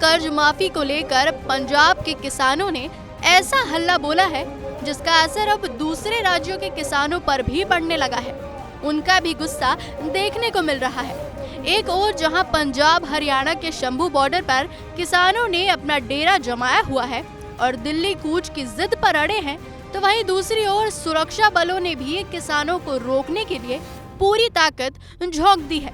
कर्ज माफी को लेकर पंजाब के किसानों ने ऐसा हल्ला बोला है जिसका असर अब दूसरे राज्यों के किसानों पर भी पड़ने लगा है। उनका भी गुस्सा देखने को मिल रहा है। एक ओर जहां पंजाब हरियाणा के शंभू बॉर्डर पर किसानों ने अपना डेरा जमाया हुआ है और दिल्ली कूच की जिद पर अड़े हैं, तो वहीं दूसरी ओर सुरक्षा बलों ने भी किसानों को रोकने के लिए पूरी ताकत झोंक दी है।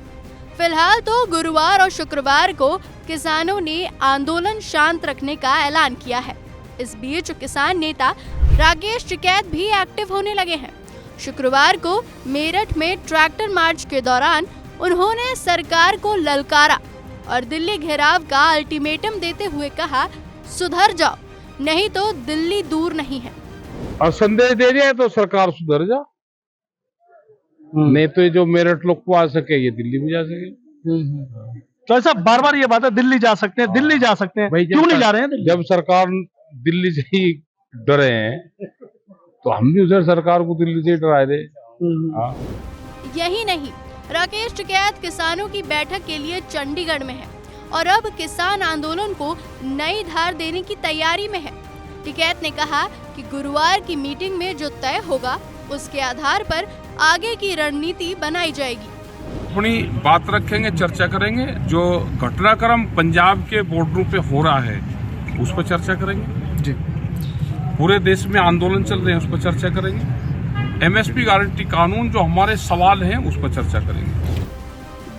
फिलहाल तो गुरुवार और शुक्रवार को किसानों ने आंदोलन शांत रखने का ऐलान किया है। इस बीच किसान नेता राकेश टिकैत भी एक्टिव होने लगे हैं। शुक्रवार को मेरठ में ट्रैक्टर मार्च के दौरान उन्होंने सरकार को ललकारा और दिल्ली घेराव का अल्टीमेटम देते हुए कहा, सुधर जाओ नहीं तो दिल्ली दूर नहीं है। और संदेश दे दिया तो सरकार सुधर जा, नहीं तो जो मेरठ लोग को आ सके ये दिल्ली में जा सके। तो ऐसा बार बार ये बात है, दिल्ली जा सकते हैं, दिल्ली जा सकते हैं, क्यों नहीं जा रहे हैं? जब सरकार दिल्ली से ही डरे हैं तो हम भी उधर सरकार को दिल्ली से ही डरा दे। यही नहीं, राकेश टिकैत किसानों की बैठक के लिए चंडीगढ़ में है और अब किसान आंदोलन को नई धार देने की तैयारी में है। टिकैत ने कहा कि गुरुवार की मीटिंग में जो तय होगा उसके आधार पर आगे की रणनीति बनाई जाएगी। अपनी बात रखेंगे, चर्चा करेंगे। जो घटनाक्रम पंजाब के बॉर्डरों पे हो रहा है उस पर चर्चा करेंगे जी। पूरे देश में आंदोलन चल रहे हैं उस पर चर्चा करेंगे। एमएसपी गारंटी कानून जो हमारे सवाल हैं उस पर चर्चा करेंगे।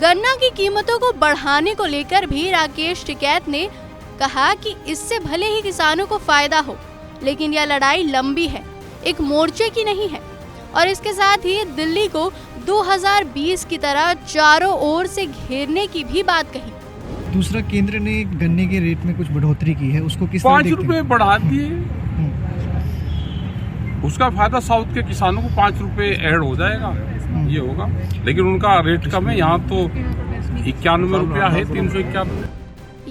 गन्ना की कीमतों को बढ़ाने को लेकर भी राकेश टिकैत ने कहा कि इससे भले ही किसानों को फायदा हो, लेकिन यह लड़ाई लंबी है, एक मोर्चे की नहीं है। और इसके साथ ही दिल्ली को 2020 की तरह चारों ओर से घेरने की भी बात कही। दूसरा, केंद्र ने गन्ने के रेट में कुछ बढ़ोतरी की है, उसको किस तरह 5 रुपए बढ़ा दिए। उसका फायदा साउथ के किसानों को 5 रुपए ऐड हो जाएगा, ये होगा। लेकिन उनका रेट कम है, यहाँ तो 91 रुपया है, 391।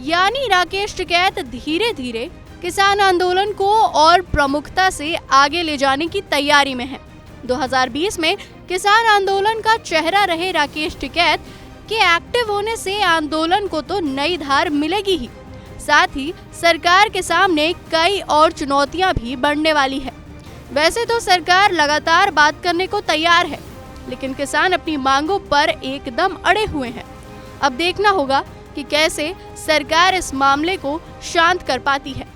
यानी राकेश टिकैत धीरे धीरे किसान आंदोलन को और प्रमुखता से आगे ले जाने की तैयारी में है। 2020 में किसान आंदोलन का चेहरा रहे राकेश टिकैत के एक्टिव होने से आंदोलन को तो नई धार मिलेगी ही, साथ ही सरकार के सामने कई और चुनौतियां भी बढ़ने वाली है। वैसे तो सरकार लगातार बात करने को तैयार है, लेकिन किसान अपनी मांगों पर एकदम अड़े हुए हैं। अब देखना होगा कि कैसे सरकार इस मामले को शांत कर पाती है।